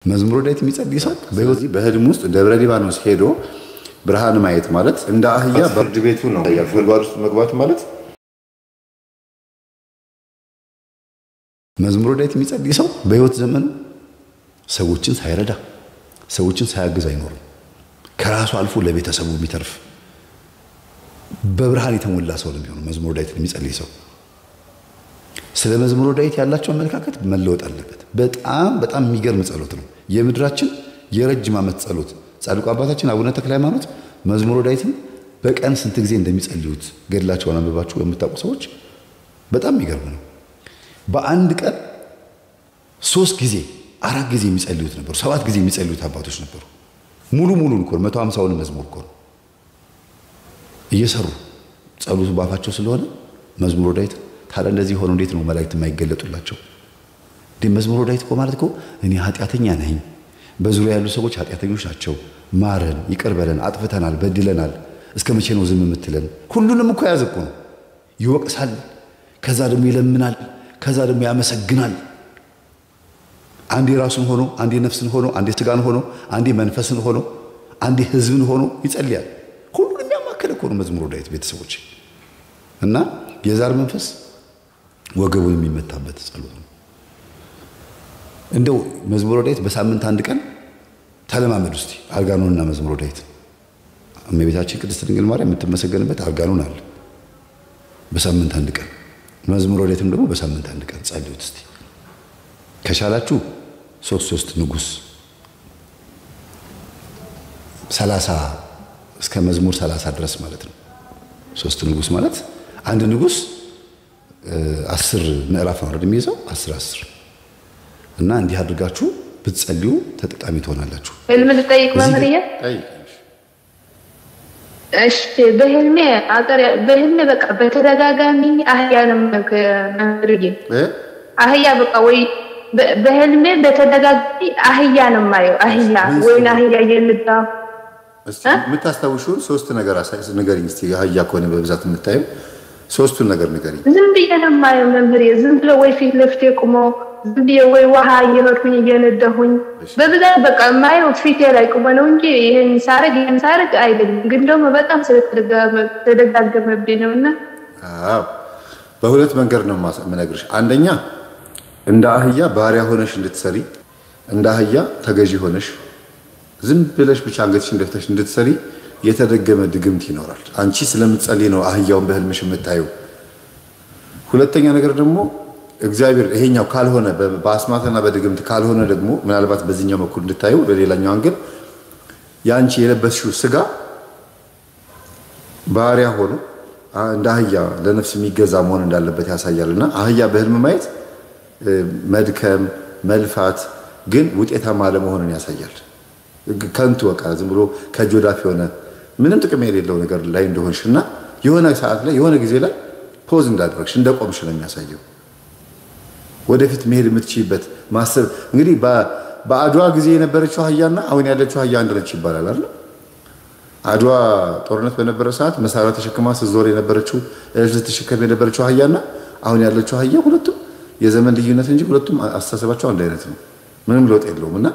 መዝሙረ ዳዊት የሚጸልይ ሰው በህይወት በህልም ውስጥ ደብረ ሊባኖስ ሄዶ ብርሃን ማየት ማለት እንደ አህያ በፍርድ ቤቱ ነው ያልፈርጓል ውስጥ መግባት ማለት መዝሙረ ዳዊት የሚጸልይ ሰው በህይወት ዘመኑ ሰዎችን ሳይረዳ ሰዎችን ሳያግዝ አይኖርም ከራሱ አልፎ ለቤተሰቡ የሚተርፍ በብርሃን የተሞላ ሰው ነው የሚሆነው መዝሙረ ዳዊት የሚጸልይ ሰው ስለ መዝሙረ ዳዊት ያላቸው አመለካከት መለወጥ አለበት በጣም የሚገርም ጸሎት ነው የምድራችን የረጅም ዓመት ጸሎት ጻድቁ አባታችን አቡነ ተክለ ሃይማኖት መዝሙረ ዳዊትን በቀን ስንት ጊዜ እንደሚጸልዩት ገድላቸውን አንብባችሁ የምታውቁ ሰዎች በጣም የሚገርም ነው በአንድ ቀን 3 ጊዜ 4 ጊዜ የሚጸልዩት ነበር 7 ጊዜ የሚጸልዩት አባቶች ነበሩ ሙሉን እኮ 150ውን መዝሙር እኮ እየሰሩ ጸሎቱ ባፋቸው ስለሆነ መዝሙረ ዳዊት ታዲያ እንደዚህ ሆኖ እንዴት ነው መላእክት የማይገለጡላቸው መዝሙረ ዳዊት እኮ ማለት እኮ እኔ ኃጢአተኛ ነኝ በዙሪያ ያሉ ሰዎች ኃጢአተኞች ናቸው ማረን ይቅር በለን አጥፍተናል በድለናል እስከመቼ ነው ዝም የምትለን ሁሉንም እኮ ያዘቁ ነው ይወቅሳል ከዛ ደግሞ ይለምናል ከዛ ደግሞ ያመሰግናል አንዴ ራሱን ሆኖ አንዴ ነፍስን ሆኖ አንዴ ስጋን ሆኖ አንዴ መንፈስን ሆኖ አንዴ ህዝብን ሆኖ ይጸልያል ሁሉንም ያማከለ እኮ ነው መዝሙረ ዳዊት ቤተሰቦች እና የዛር መንፈስ ወገቡን የሚመታበት ጸሎት ነው እንደው መዝሙረ ዳዊት በሳምንት አንድ ቀን ተለማመዱ እስቲ አርጋኖንና መዝሙረ ዳዊት እመቤታችን ቅድስት ድንግል ማርያም የምትመሰገንበት አርጋኖን አለ በሳምንት አንድ ቀን መዝሙረ ዳዊትም ደግሞ በሳምንት አንድ ቀን ጸልዩት እስቲ ከቻላችሁ 3 ንጉስ 30 እስከ መዝሙር 30 ድረስ ማለት ነው 3 ንጉስ ማለት አንድ ንጉስ 10 ምዕራፍ ነው የሚይዘው 10 እና እንዲህ አድርጋችሁ ብትጸልዩ ተጠቃሚ ትሆናላችሁ ህልም ልጠይቅ መምህርዬ እሺ በህልሜ በቃ በተደጋጋሚ አህያ ነው መምህርዬ አህያ በቃ ወይ በህልሜ በተደጋጋሚ አህያ ነው ማየው አህያ ወይ አህያ የምታ እስቲ የምታስታውሹን 3 ነገር ንገሪኝ እስቲ አህያ ከሆነ በብዛት የምታየው 3ቱን ነገር ንገሪኝ ዝም ብዬ ነው ማየው መምህርዬ ዝም ብሎ ወይ ፊት ለፊቴ ቆሞ ዝም ብዬ ወይ ውሃ እየሄድኩኝ እየነዳሁኝ በብዛት በቃ ማየው ፊቴ ላይ ቆሞ ነው እንጂ ይሄን ሳረግ አይደለም ግን ደግሞ በጣም ስለተደጋገመብኝ ነውና አዎ በሁለት መንገድ ነው የምነግርሽ አንደኛ እንደ አህያ ባሪያ ሆነሽ እንድትሰሪ እንደ አህያ ተገዢ ሆነሽ ዝም ብለሽ ብቻ አንገትሽ እንደፍተሽ እንድትሰሪ የተደገመ ድግምት ይኖራል አንቺ ስለምትጸልይ ነው አህያውን በህልምሽ የምታዩ ሁለተኛ ነገር ደግሞ እግዚአብሔር ይሄኛው ካልሆነ በአስማትና በድግምት ካልሆነ ደግሞ ምናልባት በዚህኛው በኩል እንድታዩ በሌላኛው አንገል ያንቺ የለበስሽው ስጋ ባሪያ ሆኖ እንደ አህያ ለነፍስ የሚገዛ መሆን እንዳለበት ያሳያልና አህያ በህልም ማየት መድከም መልፋት ግን ውጤታማ ለመሆንን ያሳያል ከንቱ ወቃ ዝም ብሎ ከጆዳፍ የሆነ ምንም ጥቅም የሌለው ነገር ላይ እንደሆንሽና የሆነ ሰዓት ላይ የሆነ ጊዜ ላይ ፖዝ እንዳደረግሽ እንደቆምሽ ነው የሚያሳየው ወደፊት መሄድ የምትችይበት ማሰብ እንግዲህ በአድዋ ጊዜ የነበረችው አህያና አሁን ያለችው አህያ አንድ ነች ይባላል አይደል አድዋ ጦርነት በነበረ ሰዓት መሳሪያ ተሸክማ ስትዞር የነበረችው ተሸክማ የነበረችው አህያና አሁን ያለችው አህያ ሁለቱም የዘመን ልዩነት እንጂ ሁለቱም አስተሳሰባቸው አንድ አይነት ነው ምንም ለውጥ የለውምና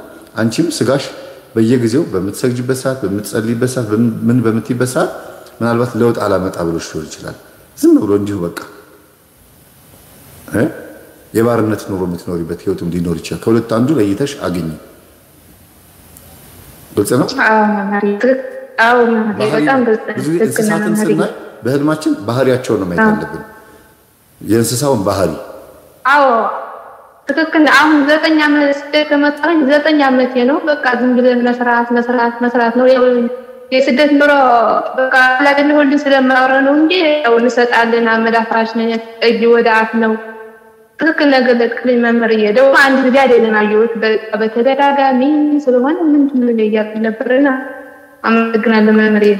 አንቺም ስጋሽ በየጊዜው በምትሰግጂበት ሰዓት በምትጸልይበት ሰዓት ምን በምትይበት ሰዓት ምናልባት ለውጥ አላመጣ ብሎሽ ሊሆን ይችላል ዝም ብሎ እንዲሁ በቃ የባርነት ኑሮ የምትኖሪበት ህይወትም ሊኖር ይችላል ከሁለት አንዱ ለይተሽ አግኝ ግልጽ ነው አዎ በጣም እንስሳትን ስናይ በህልማችን ባህሪያቸውን ነው ማየት ያለብን የእንስሳውን ባህሪ አዎ ትክክል አሁን 9 ዓመት ከመጣኝ 9 ዓመት ነው በቃ ዝም ብለን መስራት ነው የስደት ኑሮ በቃ ለምን ሁሉ ስለማወራ ነው እንጂ ያው እንሰጣለን አመዳፋሽ ነው እጅ ወደ አፍ ነው ትክክል ነገር ለክልኝ መምህርዬ ደግሞ አንድ ጊዜ አይደለም አየሁት በተደጋጋሚ ስለሆነ ምንድን ነው ያያል ነበርና አመሰግናለሁ መምህርዬ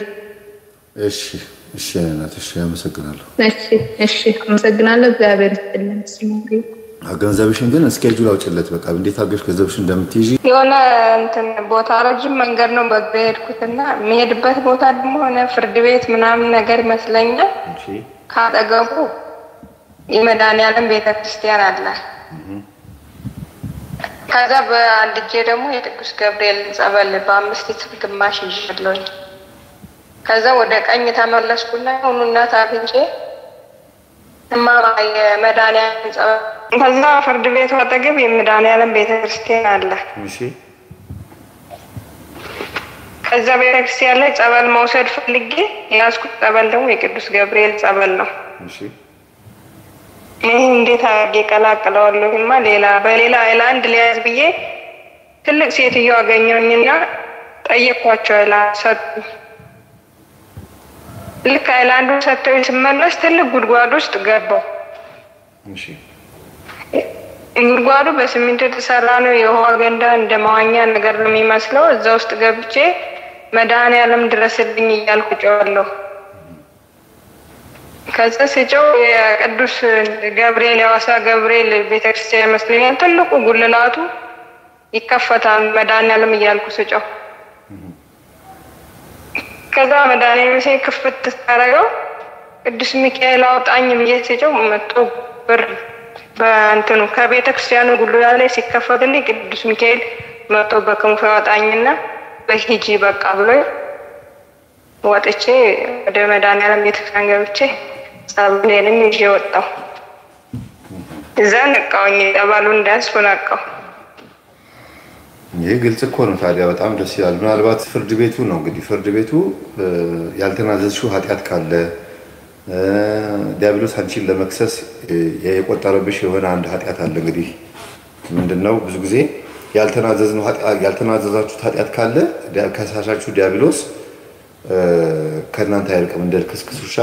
እሺ እናትሽ አመሰግናለሁ እሺ አመሰግናለሁ እግዚአብሔር ይስጥልኝ ገንዘብሽን ግን ስኬጁል አውጪለት በቃ እንዴት አድርገሽ ገንዘብሽን እንደምትይዢ የሆነ እንትን ቦታ ረጅም መንገድ ነው በግሄድኩትና መሄድበት ቦታ ደግሞ ሆነ ፍርድ ቤት ምናምን ነገር ይመስለኛል ካጠገቡ የመድኃኒዓለም ቤተክርስቲያን አለ ከዛ በአንድ እጄ ደግሞ የቅዱስ ገብርኤል ጸበል በ5 ሊትር ግማሽ ይዤለሁኝ። ከዛ ወደ ቀኝ ተመለስኩና ሁሉና ታግጬ እማማ የመድኃኒዓለም ጸበል ከዛ ፍርድ ቤቱ አጠገብ የመድኃኒዓለም ቤተክርስቲያን አለ። እሺ ከዛ ቤተክርስቲያን ላይ ጸበል መውሰድ ፈልጌ ያዝኩት ጸበል ደግሞ የቅዱስ ገብርኤል ጸበል ነው። እሺ ይሄ እንዴት አድርጌ ቀላቅለዋለሁማ በሌላ አይላንድ ሊያዝ ብዬ ትልቅ ሴትዮ አገኘሁኝና ጠየኳቸው። አይላንድ ሰጡኝ። ልክ አይላንዱ ሰጥተው ስመለስ ትልቅ ጉድጓድ ውስጥ ገባሁ። እሺ ጉድጓዱ በሲሚንቶ የተሰራ ነው። የውሃ ገንዳ እንደ መዋኛ ነገር ነው የሚመስለው። እዛ ውስጥ ገብቼ መድኃኒዓለም ድረስልኝ እያልኩ ጮኻለሁ። ከዛ ስጮህ የቅዱስ ገብርኤል የሐዋሳ ገብርኤል ቤተክርስቲያን ይመስለኛል ትልቁ ጉልላቱ ይከፈታል። መድኃኒዓለም እያልኩ ስጮህ ከዛ መድኃኒዓለም ክፍት ታረገው ቅዱስ ሚካኤል አውጣኝ ብዬ ስጮህ መጥቶ ብር በእንትኑ ከቤተክርስቲያኑ ጉልላት ላይ ሲከፈትልኝ ቅዱስ ሚካኤል መጥቶ በክንፉ ያወጣኝና በሂጂ በቃ ብሎ ወጥቼ ወደ መድኃኒዓለም ቤተክርስቲያን ገብቼ ጸበሌንም ይዤ ወጣሁ። እዛ ነቃሁኝ። ጸበሉን እንዳያስኩ ነቃሁ። ይህ ግልጽ እኮ ነው። ታዲያ በጣም ደስ ይላል። ምናልባት ፍርድ ቤቱ ነው እንግዲህ ፍርድ ቤቱ ያልተናዘዝሽው ኃጢአት ካለ ዲያብሎስ አንቺን ለመክሰስ የቆጠረብሽ የሆነ አንድ ኃጢአት አለ። እንግዲህ ምንድነው ብዙ ጊዜ ያልተናዘዛችሁት ኃጢአት ካለ ከሳሻችሁ ዲያብሎስ ከእናንተ አይርቅም፣ እንደ ክስክስ ውሻ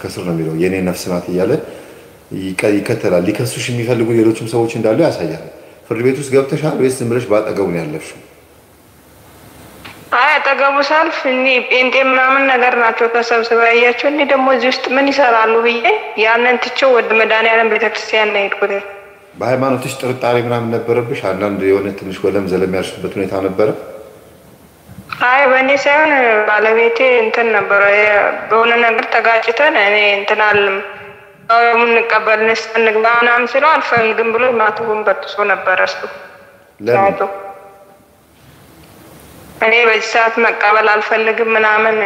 ከስር ነው የሚለው የኔ ነፍስ ናት እያለ ይከተላል። ሊከሱሽ የሚፈልጉ ሌሎችም ሰዎች እንዳሉ ያሳያል። ፍርድ ቤት ውስጥ ገብተሻል ወይስ ዝም ብለሽ ባጠገቡ ነው ያለፍሽው? አይ አጠገቡ ሳልፍ እኔ ጴንጤ ምናምን ነገር ናቸው ተሰብስበው ያያቸው። እኔ ደግሞ እዚህ ውስጥ ምን ይሰራሉ ብዬ ያንን ትቼው ወደ መድኃኒዓለም ቤተክርስቲያን ነው የሄድኩት። በሃይማኖትሽ ጥርጣሬ ምናምን ነበረብሽ? አንዳንድ የሆነ ትንሽ ወለም ዘለም ያልሽበት ሁኔታ ነበረ? አይ በእኔ ሳይሆን ባለቤቴ እንትን ነበረ በሆነ ነገር ተጋጭተን እኔ እንትን አልም የምንቀበል ንግባ ምናምን ስለው አልፈልግም ብሎ ማተቡን በጥሶ ነበረ እሱ። ለምን? እኔ በዚህ ሰዓት መቀበል አልፈልግም ምናምን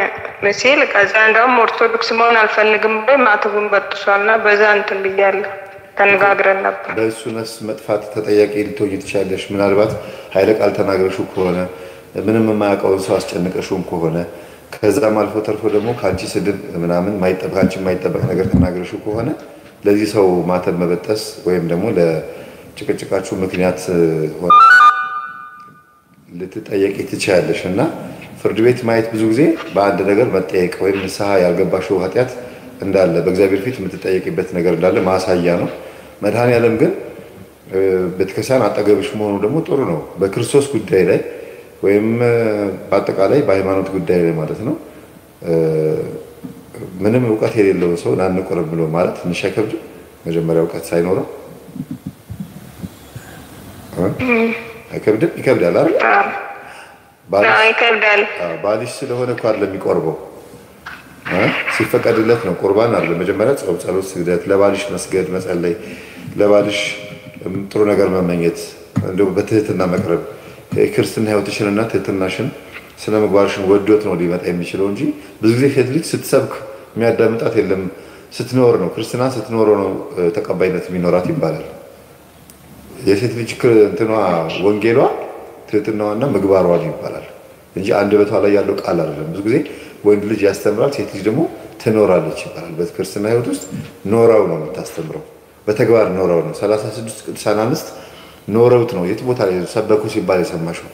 ሲል ከዛ እንደውም ኦርቶዶክስ መሆን አልፈልግም ብሎ ማተቡን በጥሷልና በዛ እንትን ብያለሁ። ተነጋግረን ነበር። በእሱ ነፍስ መጥፋት ተጠያቂ ልትሆኚ ትችያለሽ። ምናልባት ኃይለ ቃል ተናግረሽው ከሆነ ምንም የማያውቀውን ሰው አስጨንቀሽውም ከሆነ ከዛም አልፎ ተርፎ ደግሞ ከአንቺ ስድብ ምናምን የማይጠበቅ ነገር ተናግረሽው ከሆነ ለዚህ ሰው ማተብ መበጠስ ወይም ደግሞ ለጭቅጭቃችሁ ምክንያት ሆነ ልትጠየቂ ትችያለሽ። እና ፍርድ ቤት ማየት ብዙ ጊዜ በአንድ ነገር መጠየቅ ወይም ንስሐ ያልገባሽው ኃጢአት እንዳለ በእግዚአብሔር ፊት የምትጠየቂበት ነገር እንዳለ ማሳያ ነው። መድኃኒዓለም ግን ቤተክርስቲያን አጠገብሽ መሆኑ ደግሞ ጥሩ ነው። በክርስቶስ ጉዳይ ላይ ወይም በአጠቃላይ በሃይማኖት ጉዳይ ላይ ማለት ነው ምንም እውቀት የሌለው ሰው ናንቆረብ ብሎ ማለት ትንሽ አይከብድም? መጀመሪያ እውቀት ሳይኖረው አይከብድም? ይከብዳል አይደል? ይከብዳል። ባልሽ ስለሆነ እኮ አይደለም የሚቆርበው ሲፈቀድለት ነው። ቁርባን አለ መጀመሪያ ጾም፣ ጸሎት፣ ስግደት፣ ለባልሽ መስገድ፣ መጸለይ፣ ለባልሽ ጥሩ ነገር መመኘት፣ እንደው በትህትና መቅረብ ክርስትና ህይወትሽንና ትህትናሽን ስነ ምግባርሽን ወዶት ነው ሊመጣ የሚችለው እንጂ ብዙ ጊዜ ሴት ልጅ ስትሰብክ የሚያዳምጣት የለም። ስትኖር ነው ክርስትና ስትኖር ነው ተቀባይነት የሚኖራት ይባላል። የሴት ልጅ እንትኗ ወንጌሏ ትህትናዋና ምግባሯ ይባላል እንጂ አንደበቷ ላይ ያለው ቃል አይደለም። ብዙ ጊዜ ወንድ ልጅ ያስተምራል፣ ሴት ልጅ ደግሞ ትኖራለች ይባላል። በክርስትና ህይወት ውስጥ ኖራው ነው የምታስተምረው፣ በተግባር ኖራው ነው። 36 ቅዱሳን አንስት ኖረውት ነው የት ቦታ ላይ ሰበኩ ሲባል የሰማሽው?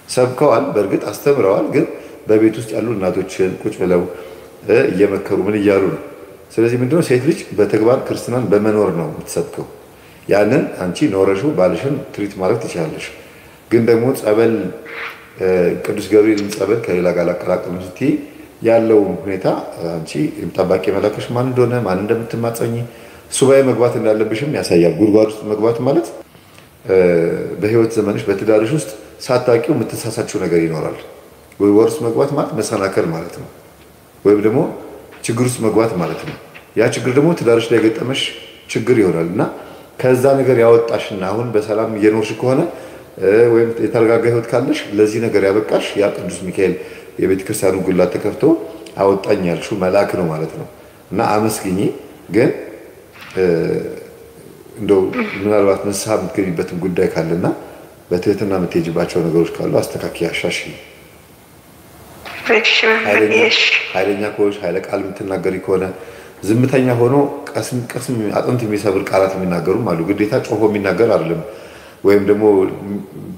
ሰብከዋል፣ በእርግጥ አስተምረዋል፣ ግን በቤት ውስጥ ያሉ እናቶችን ቁጭ ብለው እየመከሩ ምን እያሉ ነው። ስለዚህ ምንድነው ሴት ልጅ በተግባር ክርስትናን በመኖር ነው የምትሰብከው። ያንን አንቺ ኖረሽው ባልሽን ትሪት ማለት ትችላለሽ። ግን ደግሞ ጸበል ቅዱስ ገብርኤልን ጸበል ከሌላ ጋር አቀላቀሉ ስትይ ያለው ሁኔታ አንቺ ጠባቂ መላክሽ ማን እንደሆነ ማን እንደምትማጸኝ ሱባኤ መግባት እንዳለብሽም ያሳያል። ጉድጓድ ውስጥ መግባት ማለት በህይወት ዘመንሽ በትዳርሽ ውስጥ ሳታውቂው የምትሳሳችው ነገር ይኖራል። ጉድጓድ ውስጥ መግባት ማለት መሰናከል ማለት ነው፣ ወይም ደግሞ ችግር ውስጥ መግባት ማለት ነው። ያ ችግር ደግሞ ትዳርሽ ላይ የገጠመሽ ችግር ይሆናል እና ከዛ ነገር ያወጣሽና አሁን በሰላም እየኖርሽ ከሆነ ወይም የተረጋጋ ህይወት ካለሽ ለዚህ ነገር ያበቃሽ ያ ቅዱስ ሚካኤል የቤተ ክርስቲያኑ ጉላት ተከፍቶ አወጣኝ ያልሽው መልአክ ነው ማለት ነው። እና አመስግኚ። ግን እንደው ምናልባት ንስሐ የምትገቢበትን ጉዳይ ካለና በትህትና የምትሄጂባቸው ነገሮች ካሉ አስተካክዪ፣ አሻሽዪ። ኃይለኛ ከሆንሽ ኃይለ ቃል የምትናገሪ ከሆነ ዝምተኛ ሆኖ ቀስም አጥንት የሚሰብር ቃላት የሚናገሩም አሉ። ግዴታ ጮሆ የሚናገር አይደለም። ወይም ደግሞ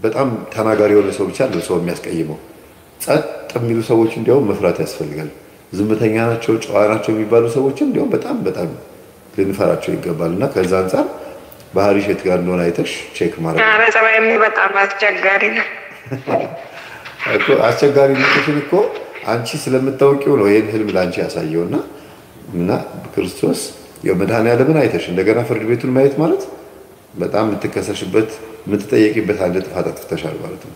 በጣም ተናጋሪ የሆነ ሰው ብቻ ነው ሰው የሚያስቀይመው። ጸጥ የሚሉ ሰዎች እንዲያውም መፍራት ያስፈልጋል። ዝምተኛ ናቸው፣ ጨዋ ናቸው የሚባሉ ሰዎች እንዲያውም በጣም ልንፈራቸው ይገባል። እና ከዛ አንጻር ባህሪሽ የት ጋር እንደሆነ አይተሽ ቼክ ማድረግ። ጸባይም በጣም አስቸጋሪ ነው እኮ። አስቸጋሪነትሽን እኮ አንቺ ስለምታውቂው ነው ይሄን ህልም ላንቺ ያሳየውና እና ክርስቶስ የመድኃኔዓለምን አይተሽ እንደገና ፍርድ ቤቱን ማየት ማለት በጣም የምትከሰሽበት የምትጠየቂበት አንድ ጥፋት አጥፍተሻል ማለት ነው።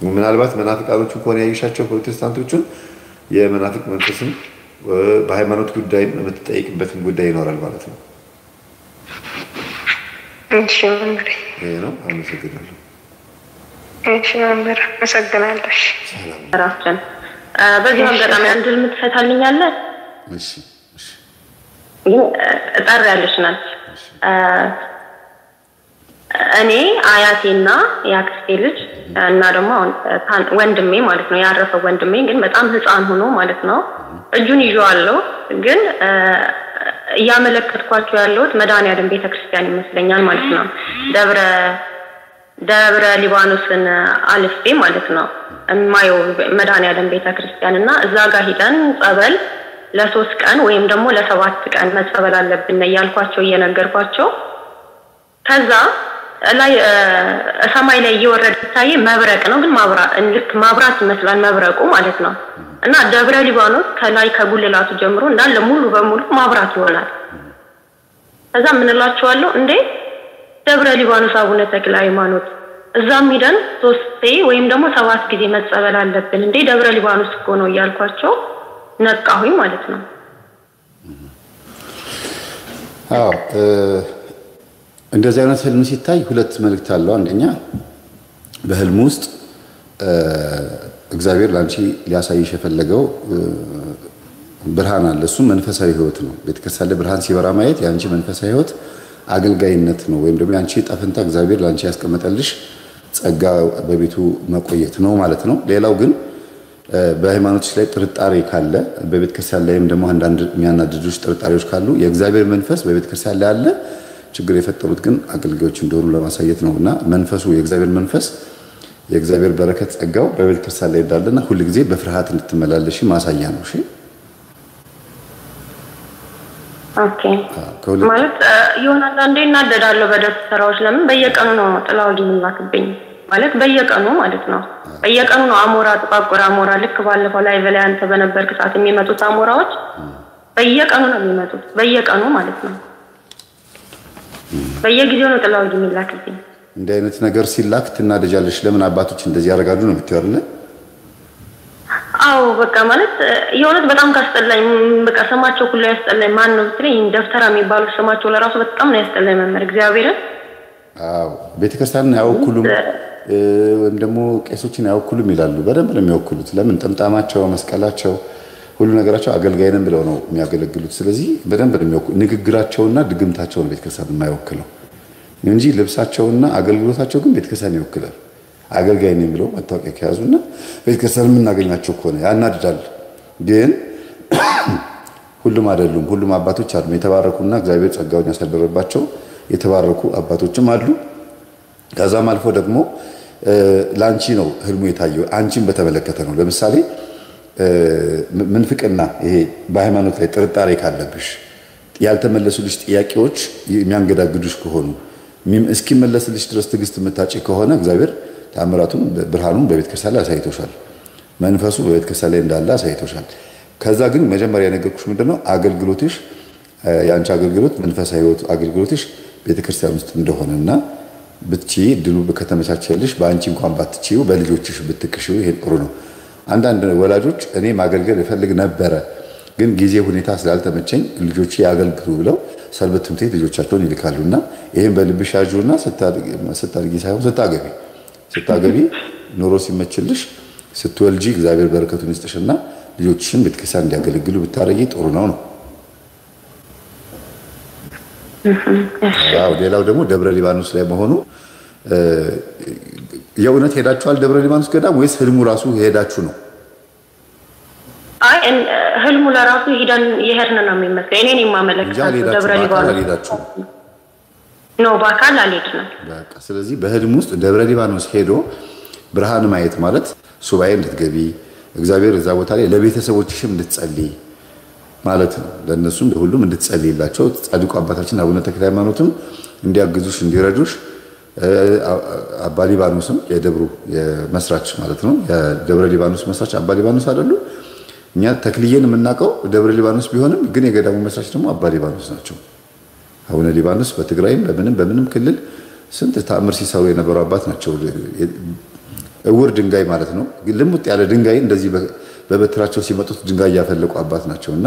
ምናልባት መናፍቃኖቹን ከሆነ ያይሻቸው ፕሮቴስታንቶቹን የመናፍቅ መንፈስም በሃይማኖት ጉዳይ የምትጠየቂበትን ጉዳይ ይኖራል ማለት ነው። እሺ መምህር፣ ይሄ ነው። አመሰግናለሁ። እሺ መምህር፣ አመሰግናለሁ። ራስን በዚህ አጋጣሚ አንድ የምትፈታልኛለህ? እሺ እጠር ያለሽ ናት። እኔ አያቴና የአክስቴ ልጅ እና ደግሞ ወንድሜ ማለት ነው ያረፈው ወንድሜ ግን በጣም ህፃን ሆኖ ማለት ነው እጁን ይዤዋለሁ። ግን እያመለከትኳቸው ያለሁት መድኃኔዓለም ቤተክርስቲያን ይመስለኛል ማለት ነው። ደብረ ሊባኖስን አልፌ ማለት ነው የማየው መድኃኔዓለም ቤተክርስቲያን እና እዛ ጋር ሄደን ጸበል ለ3 ቀን ወይም ደግሞ ለ7 ቀን መጸበል አለብን እያልኳቸው እየነገርኳቸው ከዛ ላይ ሰማይ ላይ እየወረደ ታየ መብረቅ ነው ግን ልክ ማብራት ይመስላል መብረቁ ማለት ነው። እና ደብረ ሊባኖስ ከላይ ከጉልላቱ ጀምሮ እንዳለ ሙሉ በሙሉ ማብራት ይሆናል። ከዛ ምን እላቸዋለሁ እንዴ ደብረ ሊባኖስ አቡነ ተክለ ሃይማኖት እዛም ሄደን 3 ወይም ደግሞ 7 ጊዜ መጸበል አለብን እንዴ ደብረ ሊባኖስ እኮ ነው እያልኳቸው ነቃሁኝ ማለት ነው። አዎ እንደዚህ አይነት ህልም ሲታይ ሁለት መልእክት አለው። አንደኛ በህልም ውስጥ እግዚአብሔር ላንቺ ሊያሳይሽ የፈለገው ብርሃን አለ። እሱ መንፈሳዊ ህይወት ነው። ቤተክርስቲያን ላይ ብርሃን ሲበራ ማየት ያንቺ መንፈሳዊ ህይወት አገልጋይነት ነው፣ ወይም ደግሞ ያንቺ ጣፈንታ እግዚአብሔር ላንቺ ያስቀመጠልሽ ጸጋ በቤቱ መቆየት ነው ማለት ነው። ሌላው ግን በሃይማኖትሽ ላይ ጥርጣሬ ካለ በቤተክርስቲያን ላይም ደግሞ አንዳንድ የሚያናድዱሽ ጥርጣሬዎች ካሉ የእግዚአብሔር መንፈስ በቤተክርስቲያን ላይ አለ። ችግር የፈጠሩት ግን አገልጋዮች እንደሆኑ ለማሳየት ነውና መንፈሱ የእግዚአብሔር መንፈስ የእግዚአብሔር በረከት ጸጋው በቤተክርስቲያን ላይ እንዳለና ሁሉ ጊዜ በፍርሃት እንድትመላለሽ ማሳያ ነው። እሺ ኦኬ ማለት ይሆናል። አንዴ እናደዳለሁ በደስ ስራዎች ለምን በየቀኑ ነው ጥላውጂ የሚላክብኝ ማለት በየቀኑ ማለት ነው። በየቀኑ ነው አሞራ ጥቋቁር አሞራ ልክ ባለፈው ላይ በላይ አንተ በነበርክ ሰዓት የሚመጡት አሞራዎች በየቀኑ ነው የሚመጡት በየቀኑ ማለት ነው። በየጊዜው ነው ጥላውጂ የሚላክብኝ። እንደ አይነት ነገር ሲላክ ትናደጃለሽ። ለምን አባቶች እንደዚህ ያደርጋሉ ነው የምትወርለ? አዎ በቃ ማለት የሆነት በጣም ካስጠላኝ በቃ ስማቸው ሁሉ ያስጠላኝ። ማን ነው ብትለኝ ደፍተራ የሚባሉ ስማቸው ለራሱ በጣም ነው ያስጠላኝ መምህር እግዚአብሔርን። አዎ ቤተክርስቲያንን አያወክሉም ወይም ደግሞ ቄሶችን አያወክሉም ይላሉ። በደንብ ነው የሚወክሉት። ለምን ጥምጣማቸው መስቀላቸው ሁሉ ነገራቸው አገልጋይ ነን ብለው ነው የሚያገለግሉት። ስለዚህ በደንብ ነው የሚወክሉ። ንግግራቸውና ድግምታቸውን ቤተክርስቲያን የማይወክለው እንጂ ልብሳቸውና አገልግሎታቸው ግን ቤተክርስቲያን ይወክላል። አገልጋይ ነኝ ብለው መታወቂያ ከያዙና ቤተክርስቲያን የምናገኛቸው ከሆነ ያናድዳል። ግን ሁሉም አይደሉም። ሁሉም አባቶች አሉ የተባረኩና እግዚአብሔር ጸጋውን ያሳደረባቸው የተባረኩ አባቶችም አሉ። ከዛም አልፎ ደግሞ ላንቺ ነው ህልሙ የታየው አንቺን በተመለከተ ነው። ለምሳሌ ምንፍቅና ይሄ በሃይማኖት ላይ ጥርጣሬ ካለብሽ ያልተመለሱልሽ ጥያቄዎች የሚያንገዳግዱሽ ከሆኑ እስኪመለስልሽ ድረስ ትዕግስት የምታጪ ከሆነ እግዚአብሔር ታምራቱን ብርሃኑን በቤተክርስቲያን ላይ አሳይቶሻል። መንፈሱ በቤተክርስቲያን ላይ እንዳለ አሳይቶሻል። ከዛ ግን መጀመሪያ የነገርኩሽ ምንድነው አገልግሎትሽ ያንቺ አገልግሎት መንፈሳዊ ህይወት አገልግሎትሽ ቤተክርስቲያን ውስጥ እንደሆነና ብትቺ ድሉ ከተመቻቸልሽ በአንቺ እንኳን ባትቺው በልጆችሽ ብትክሺው ይሄ ጥሩ ነው። አንዳንድ ወላጆች እኔ ማገልገል እፈልግ ነበረ ግን ጊዜ ሁኔታ ስላልተመቸኝ ልጆቼ ያገልግሉ ብለው ሰንበት ትምህርት ቤት ልጆቻቸውን ይልካሉና ይሄን በልብሽ ያዡና ስታድጊ ሳይሆን ስታገቢ ስታገቢ ኑሮ ሲመችልሽ ስትወልጂ እግዚአብሔር በረከቱን ይስጥሽና ልጆችሽን ቤተክርስቲያን እንዲያገለግሉ ብታረጊ ጥሩ ነው። አዎ ሌላው ደግሞ ደብረ ሊባኖስ ላይ መሆኑ የእውነት ሄዳችኋል ደብረ ሊባኖስ ገዳም ወይስ ህልሙ ራሱ ሄዳችሁ ነው? አይ ህልሙ ለራሱ ሄደን የሄድን ነው የሚመስለው። እኔ ነኝ ማመለከታው ደብረ ሊባኖስ ነው ባካል አልሄድንም። በቃ ስለዚህ በህልም ውስጥ ደብረ ሊባኖስ ሄዶ ብርሃን ማየት ማለት ሱባኤ እንድትገቢ እግዚአብሔር እዛ ቦታ ላይ ለቤተሰቦችሽም እንድትጸልይ ማለት ነው። ለነሱም ለሁሉም እንድትጸልይላቸው ጻድቁ አባታችን አቡነ ተክለ ሃይማኖትም እንዲያግዙሽ እንዲረዱሽ አባ ሊባኖስም የደብሩ የመስራች ማለት ነው የደብረ ሊባኖስ መስራች አባ ሊባኖስ አይደሉ? እኛ ተክልዬን የምናውቀው ደብረ ሊባኖስ ቢሆንም ግን የገዳሙ መስራች ደግሞ አባ ሊባኖስ ናቸው። አቡነ ሊባኖስ በትግራይም በምንም ክልል ስንት ተአምር ሲሰሩ የነበሩ አባት ናቸው። እውር ድንጋይ ማለት ነው ልሙጥ ያለ ድንጋይ እንደዚህ በበትራቸው ሲመጡት ድንጋይ ያፈለቁ አባት ናቸውና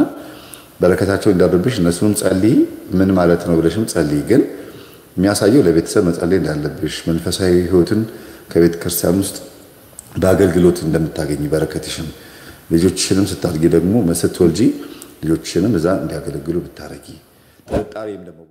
በረከታቸው እንዳደረብሽ እነሱንም ጸልይ ምን ማለት ነው ብለሽም ጸልይ። ግን የሚያሳየው ለቤተሰብ መጸለይ እንዳለብሽ መንፈሳዊ ህይወትን ከቤተ ክርስቲያን ውስጥ በአገልግሎት እንደምታገኝ በረከትሽን ልጆችሽንም ስታድጊ ደግሞ ስትወልጂ ልጆችሽንም እዛ እንዲያገለግሉ ብታረጊ ጥርጣሬም ደግሞ